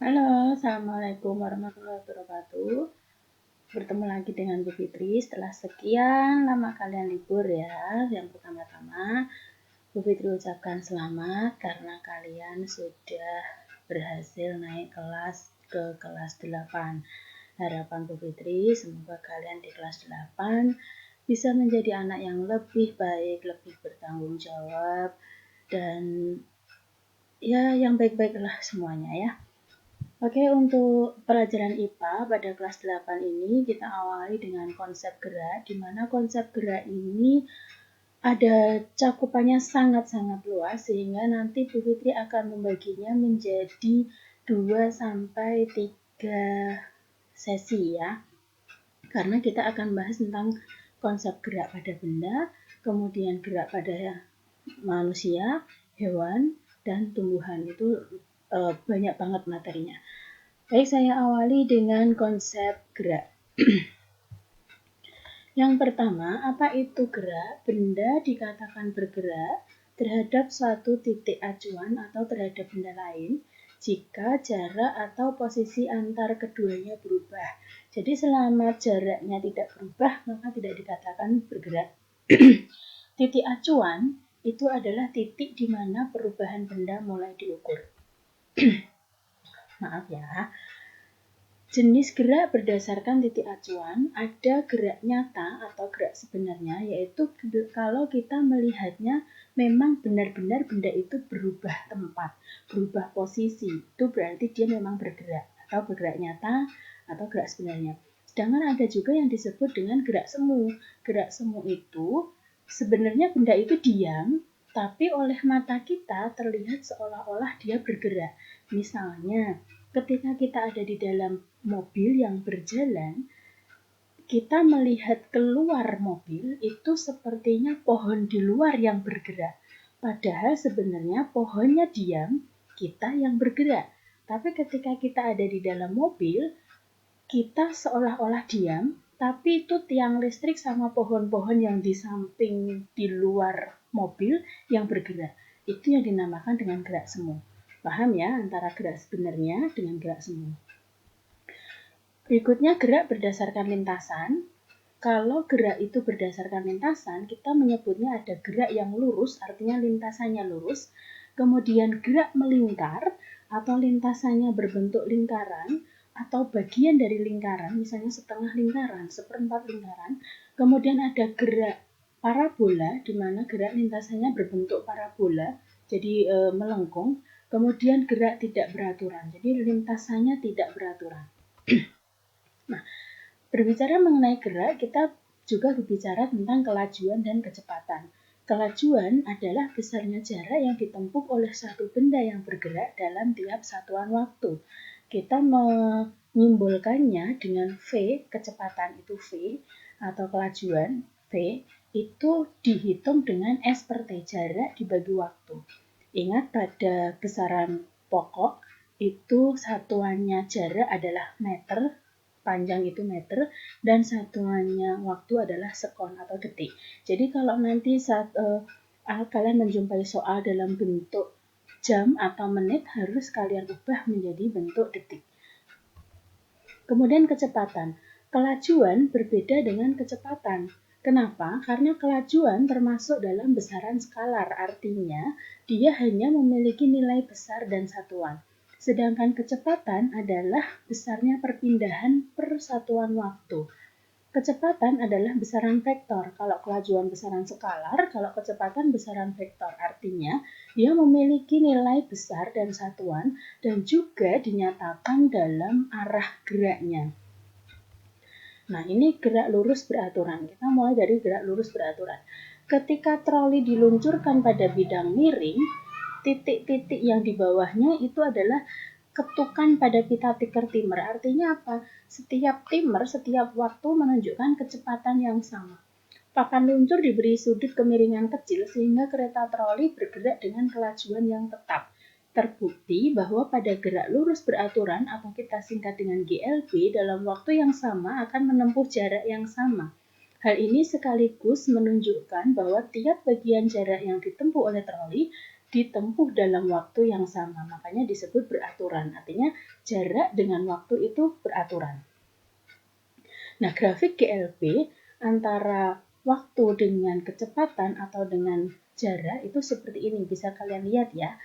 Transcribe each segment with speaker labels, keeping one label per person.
Speaker 1: Halo, Assalamualaikum warahmatullahi wabarakatuh. Bertemu lagi dengan Bu Fitri setelah sekian lama kalian libur ya. Yang pertama-tama, Bu Fitri ucapkan selamat karena kalian sudah berhasil naik kelas ke kelas 8. Harapan Bu Fitri, semoga kalian di kelas 8 bisa menjadi anak yang lebih baik, lebih bertanggung jawab, dan ya yang baik-baiklah semuanya ya. Oke, untuk pelajaran IPA pada kelas 8 ini kita awali dengan konsep gerak, di mana konsep gerak ini ada cakupannya sangat-sangat luas, sehingga nanti Bu Fitri akan membaginya menjadi 2-3 sesi ya. Karena kita akan bahas tentang konsep gerak pada benda, kemudian gerak pada manusia, hewan, dan tumbuhan. Itu banyak banget materinya. Baik, saya awali dengan konsep gerak. Yang pertama, apa itu gerak? Benda dikatakan bergerak terhadap suatu titik acuan atau terhadap benda lain jika jarak atau posisi antar keduanya berubah. Jadi selama jaraknya tidak berubah, maka tidak dikatakan bergerak. Titik acuan itu adalah titik di mana perubahan benda mulai diukur. Maaf ya. Jenis gerak berdasarkan titik acuan, ada gerak nyata atau gerak sebenarnya, yaitu kalau kita melihatnya memang benar-benar benda itu berubah tempat, berubah posisi, itu berarti dia memang bergerak, atau bergerak nyata atau gerak sebenarnya. Sedangkan ada juga yang disebut dengan gerak semu. Gerak semu itu sebenarnya benda itu diam, tapi oleh mata kita terlihat seolah-olah dia bergerak. Misalnya, ketika kita ada di dalam mobil yang berjalan, kita melihat keluar mobil itu sepertinya pohon di luar yang bergerak. Padahal sebenarnya pohonnya diam, kita yang bergerak. Tapi ketika kita ada di dalam mobil, kita seolah-olah diam, tapi itu tiang listrik sama pohon-pohon yang di samping di luar mobil yang bergerak. Itu yang dinamakan dengan gerak semu. Paham ya antara gerak sebenarnya dengan gerak semu. Berikutnya gerak berdasarkan lintasan. Kalau gerak itu berdasarkan lintasan, kita menyebutnya ada gerak yang lurus, artinya lintasannya lurus. Kemudian gerak melingkar atau lintasannya berbentuk lingkaran atau bagian dari lingkaran, misalnya setengah lingkaran, seperempat lingkaran. Kemudian ada gerak parabola, di mana gerak lintasannya berbentuk parabola, jadi melengkung. Kemudian gerak tidak beraturan, jadi lintasannya tidak beraturan. Nah, berbicara mengenai gerak, kita juga berbicara tentang kelajuan dan kecepatan. Kelajuan adalah besarnya jarak yang ditempuh oleh satu benda yang bergerak dalam tiap satuan waktu. Kita menyimbolkannya dengan V, kecepatan itu V, atau kelajuan V, itu dihitung dengan S per T, jarak dibagi waktu. Ingat pada besaran pokok, itu satuannya jarak adalah meter, panjang itu meter, dan satuannya waktu adalah sekon atau detik. Jadi kalau nanti saat kalian menjumpai soal dalam bentuk jam atau menit, harus kalian ubah menjadi bentuk detik. Kemudian kecepatan. Kelajuan berbeda dengan kecepatan. Kenapa? Karena kelajuan termasuk dalam besaran skalar, artinya dia hanya memiliki nilai besar dan satuan. Sedangkan kecepatan adalah besarnya perpindahan per satuan waktu. Kecepatan adalah besaran vektor. Kalau kelajuan besaran skalar, kalau kecepatan besaran vektor. Artinya, dia memiliki nilai besar dan satuan dan juga dinyatakan dalam arah geraknya. Nah, ini gerak lurus beraturan. Kita mulai dari gerak lurus beraturan. Ketika troli diluncurkan pada bidang miring, titik-titik yang di bawahnya itu adalah ketukan pada pita tikar timer. Artinya apa? Setiap timer, setiap waktu menunjukkan kecepatan yang sama. Papan luncur diberi sudut kemiringan kecil sehingga kereta troli bergerak dengan kelajuan yang tetap. Terbukti bahwa pada gerak lurus beraturan atau kita singkat dengan GLB, dalam waktu yang sama akan menempuh jarak yang sama. Hal ini sekaligus menunjukkan bahwa tiap bagian jarak yang ditempuh oleh troli ditempuh dalam waktu yang sama. Makanya disebut beraturan. Artinya jarak dengan waktu itu beraturan. Nah, grafik GLB antara waktu dengan kecepatan atau dengan jarak itu seperti ini. Bisa kalian lihat ya.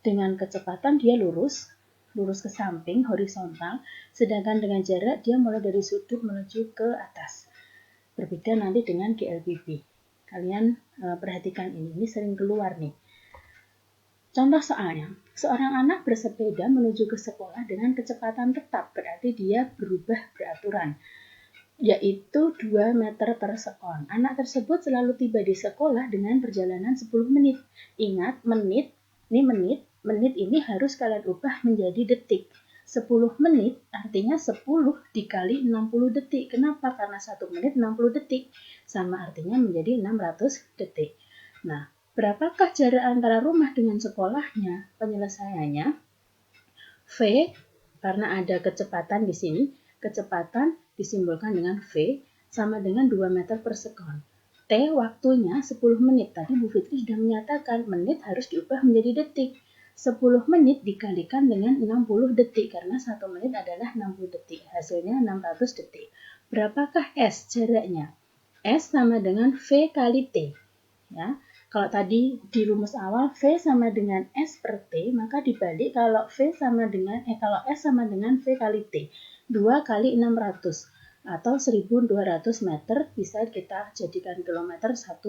Speaker 1: Dengan kecepatan dia lurus ke samping, horizontal. Sedangkan dengan jarak dia mulai dari sudut menuju ke atas. Berbeda nanti dengan GLBB. Kalian perhatikan ini sering keluar nih. Contoh soalnya, seorang anak bersepeda menuju ke sekolah dengan kecepatan tetap, berarti dia berubah beraturan, yaitu 2 meter per sekon. Anak tersebut selalu tiba di sekolah dengan perjalanan 10 menit. Ingat, menit ini harus kalian ubah menjadi detik. 10 menit artinya 10 dikali 60 detik. Kenapa? Karena 1 menit 60 detik. Sama artinya menjadi 600 detik. Nah, berapakah jarak antara rumah dengan sekolahnya? Penyelesaiannya V, karena ada kecepatan di sini, kecepatan disimbolkan dengan V sama dengan 2 meter per sekon. T waktunya 10 menit. Tadi Bu Fitri sudah menyatakan menit harus diubah menjadi detik. 10 menit dikalikan dengan 60 detik karena 1 menit adalah 60 detik. Hasilnya 600 detik. Berapakah S jaraknya? S sama dengan V kali T. Ya. Kalau tadi di rumus awal V sama dengan S per T, maka dibalik kalau S sama dengan V kali T. 2 kali 600 atau 1200 meter bisa kita jadikan kilometer 1,2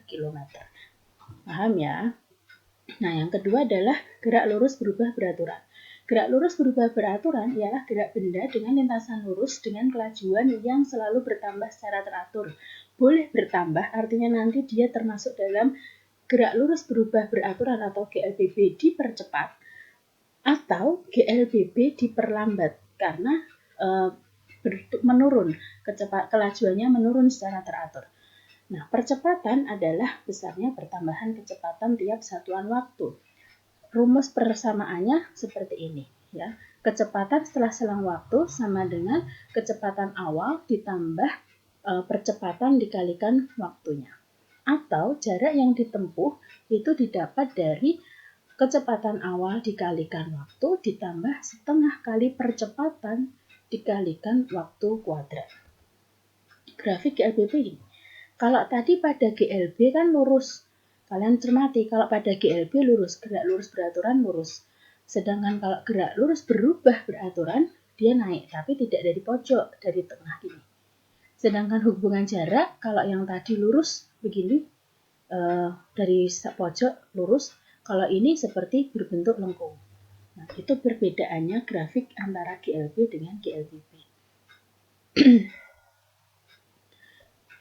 Speaker 1: kilometer. Paham ya? Nah, yang kedua adalah gerak lurus berubah beraturan. Gerak lurus berubah beraturan ialah gerak benda dengan lintasan lurus dengan kelajuan yang selalu bertambah secara teratur. Boleh bertambah, artinya nanti dia termasuk dalam gerak lurus berubah beraturan atau GLBB dipercepat atau GLBB diperlambat karena menurun, kelajuannya menurun secara teratur. Nah, percepatan adalah besarnya pertambahan kecepatan tiap satuan waktu. Rumus persamaannya seperti ini, ya. Kecepatan setelah selang waktu sama dengan kecepatan awal ditambah percepatan dikalikan waktunya. Atau jarak yang ditempuh itu didapat dari kecepatan awal dikalikan waktu ditambah setengah kali percepatan dikalikan waktu kuadrat. Grafik GLBB ini. Kalau tadi pada GLB kan lurus. Kalian cermati, kalau pada GLB lurus, gerak lurus beraturan lurus. Sedangkan kalau gerak lurus berubah beraturan, dia naik, tapi tidak dari pojok, dari tengah gini. Sedangkan hubungan jarak, kalau yang tadi lurus begini, dari pojok lurus, kalau ini seperti berbentuk lengkung. Nah, itu perbedaannya grafik antara GLB dengan GLBB.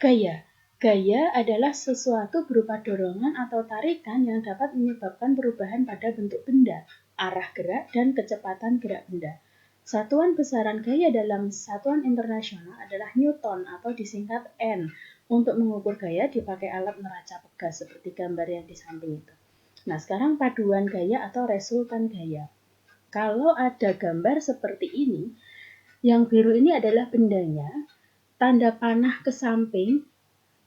Speaker 1: Gaya. Gaya adalah sesuatu berupa dorongan atau tarikan yang dapat menyebabkan perubahan pada bentuk benda, arah gerak, dan kecepatan gerak benda. Satuan besaran gaya dalam satuan internasional adalah Newton atau disingkat N. Untuk mengukur gaya dipakai alat neraca pegas seperti gambar yang di samping itu. Nah, sekarang paduan gaya atau resultan gaya. Kalau ada gambar seperti ini, yang biru ini adalah bendanya, tanda panah ke samping,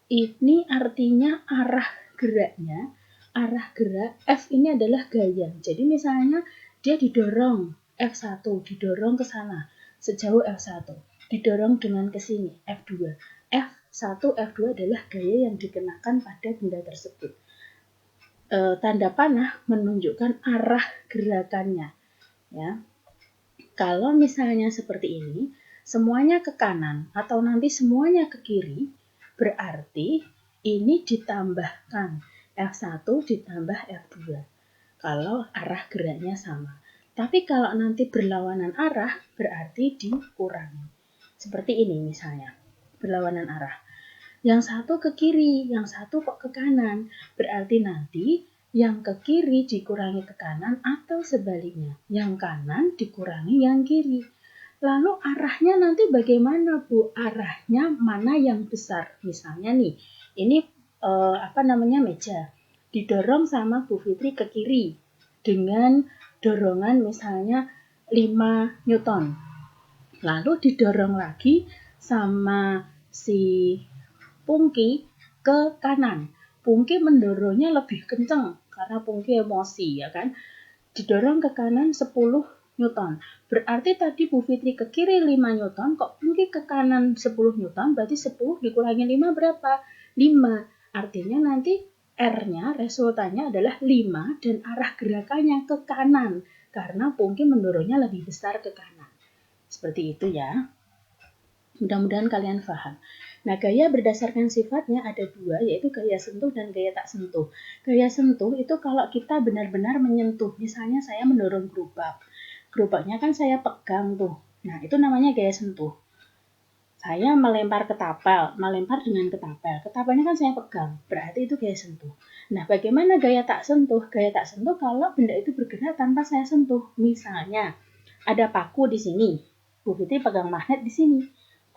Speaker 1: ini artinya arah geraknya, arah gerak F ini adalah gaya. Jadi misalnya dia didorong F1, didorong ke sana sejauh F1, didorong dengan ke sini F2. F1, F2 adalah gaya yang dikenakan pada benda tersebut. Tanda panah menunjukkan arah gerakannya. Ya. Kalau misalnya seperti ini, semuanya ke kanan atau nanti semuanya ke kiri, berarti ini ditambahkan F1 ditambah F2 kalau arah geraknya sama. Tapi kalau nanti berlawanan arah berarti dikurangi. Seperti ini misalnya, berlawanan arah. Yang satu ke kiri, yang satu kok ke kanan. Berarti nanti yang ke kiri dikurangi ke kanan atau sebaliknya. Yang kanan dikurangi yang kiri. Lalu arahnya nanti bagaimana, Bu? Arahnya mana yang besar? Misalnya nih, ini meja. Didorong sama Bu Fitri ke kiri dengan dorongan misalnya 5 Newton. Lalu didorong lagi sama si Pungki ke kanan. Pungki mendorongnya lebih kencang karena Pungki emosi ya kan. Didorong ke kanan 10 Newton. Berarti tadi Bu Fitri ke kiri 5 Newton, kok Pungki ke kanan 10 Newton, berarti 10 dikurangi 5 berapa? 5. Artinya nanti R-nya, resultannya adalah 5 dan arah gerakannya ke kanan. Karena Pungki mendorongnya lebih besar ke kanan. Seperti itu ya. Mudah-mudahan kalian paham. Nah, gaya berdasarkan sifatnya ada 2, yaitu gaya sentuh dan gaya tak sentuh. Gaya sentuh itu kalau kita benar-benar menyentuh. Misalnya saya mendorong gerobak. Gerobaknya kan saya pegang tuh. Nah, itu namanya gaya sentuh. Saya melempar ketapel, melempar dengan ketapel. Ketapelnya kan saya pegang, berarti itu gaya sentuh. Nah, bagaimana gaya tak sentuh? Gaya tak sentuh kalau benda itu bergerak tanpa saya sentuh. Misalnya, ada paku di sini. Bu Fitri pegang magnet di sini.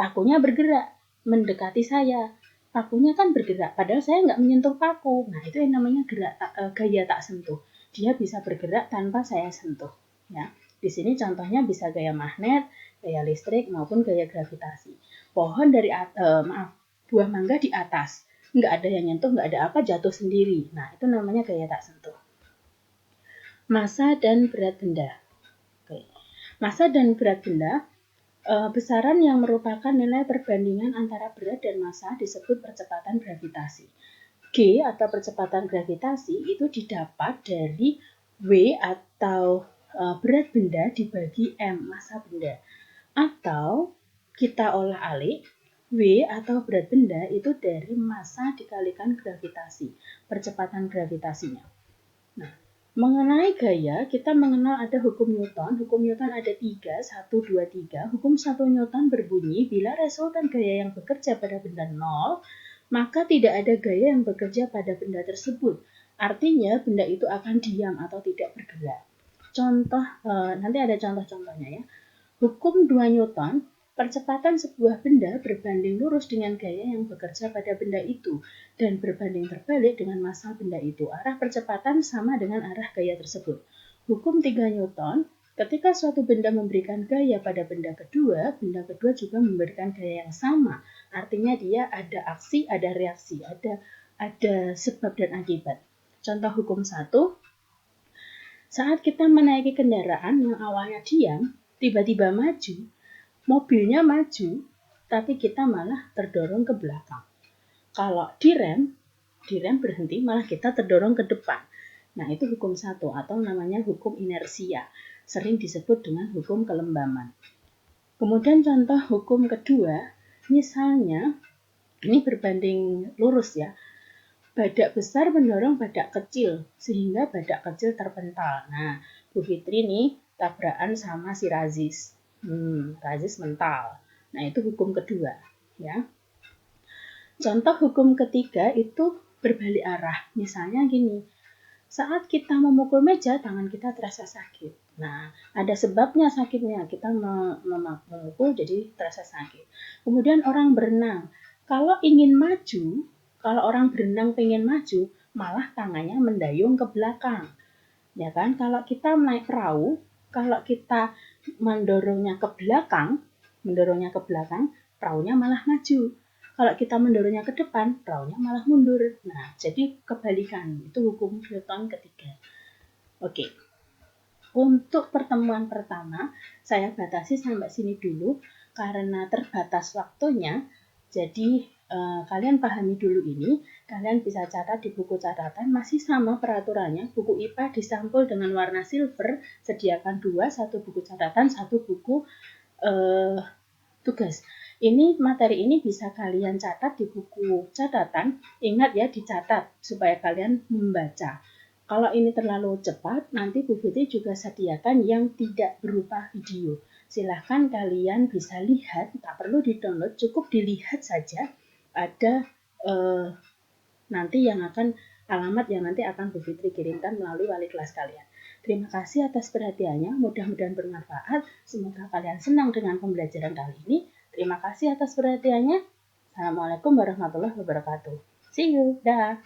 Speaker 1: Pakunya bergerak, mendekati saya. Pakunya kan bergerak, padahal saya nggak menyentuh paku. Nah, itu yang namanya gaya tak sentuh. Dia bisa bergerak tanpa saya sentuh. Ya, di sini contohnya bisa gaya magnet, gaya listrik, maupun gaya gravitasi. Pohon dari buah mangga di atas. Nggak ada yang nyentuh, nggak ada apa, jatuh sendiri. Nah, itu namanya gaya tak sentuh. Massa dan berat benda. Oke. Massa dan berat benda, besaran yang merupakan nilai perbandingan antara berat dan massa disebut percepatan gravitasi. G atau percepatan gravitasi itu didapat dari W atau berat benda dibagi M, massa benda. Atau kita olah alik, W atau berat benda itu dari massa dikalikan gravitasi, percepatan gravitasinya. Nah, mengenai gaya, kita mengenal ada hukum Newton. Hukum Newton ada 3, 1, 2, 3. Hukum 1 Newton berbunyi, bila resultan gaya yang bekerja pada benda 0, maka tidak ada gaya yang bekerja pada benda tersebut. Artinya, benda itu akan diam atau tidak bergerak. Contoh, nanti ada contoh-contohnya ya. Hukum 2 Newton, percepatan sebuah benda berbanding lurus dengan gaya yang bekerja pada benda itu dan berbanding terbalik dengan massa benda itu. Arah percepatan sama dengan arah gaya tersebut. Hukum 3 Newton, ketika suatu benda memberikan gaya pada benda kedua juga memberikan gaya yang sama. Artinya dia ada aksi, ada reaksi, ada sebab dan akibat. Contoh hukum 1, saat kita menaiki kendaraan yang awalnya diam, tiba-tiba maju, mobilnya maju, tapi kita malah terdorong ke belakang. Kalau direm berhenti, malah kita terdorong ke depan. Nah, itu hukum 1 atau namanya hukum inersia. Sering disebut dengan hukum kelembaman. Kemudian contoh hukum kedua, misalnya, ini berbanding lurus ya. Badak besar mendorong badak kecil, sehingga badak kecil terpental. Nah, Bu Fitri nih tabrakan sama si Razis. Razis mental. Nah, itu hukum kedua. Ya. Contoh hukum ketiga itu berbalik arah. Misalnya gini, saat kita memukul meja, tangan kita terasa sakit. Nah, ada sebabnya sakitnya. Kita memukul jadi terasa sakit. Kemudian orang berenang. Kalau ingin maju, kalau orang berenang pengen maju, malah tangannya mendayung ke belakang. Ya kan? Kalau kita naik perahu, kalau kita mendorongnya ke belakang, perahunya malah maju. Kalau kita mendorongnya ke depan, perahunya malah mundur. Nah, jadi kebalikan. Itu hukum Newton ketiga. Oke. Untuk pertemuan pertama, saya batasi sampai sini dulu karena terbatas waktunya. Jadi, kalian pahami dulu ini. Kalian bisa catat di buku catatan. Masih sama peraturannya. Buku IPA disampul dengan warna silver. Sediakan 2, 1 buku catatan, 1 buku tugas. Ini materi ini bisa kalian catat di buku catatan. Ingat ya, dicatat supaya kalian membaca. Kalau ini terlalu cepat, nanti Bu Fitri juga sediakan yang tidak berupa video. Silahkan kalian bisa lihat, tak perlu di-download, cukup dilihat saja. Ada nanti yang akan alamat yang nanti akan Bu Fitri kirimkan melalui wali kelas kalian. Terima kasih atas perhatiannya, mudah-mudahan bermanfaat. Semoga kalian senang dengan pembelajaran kali ini. Terima kasih atas perhatiannya. Assalamualaikum warahmatullahi wabarakatuh. See you. Dah.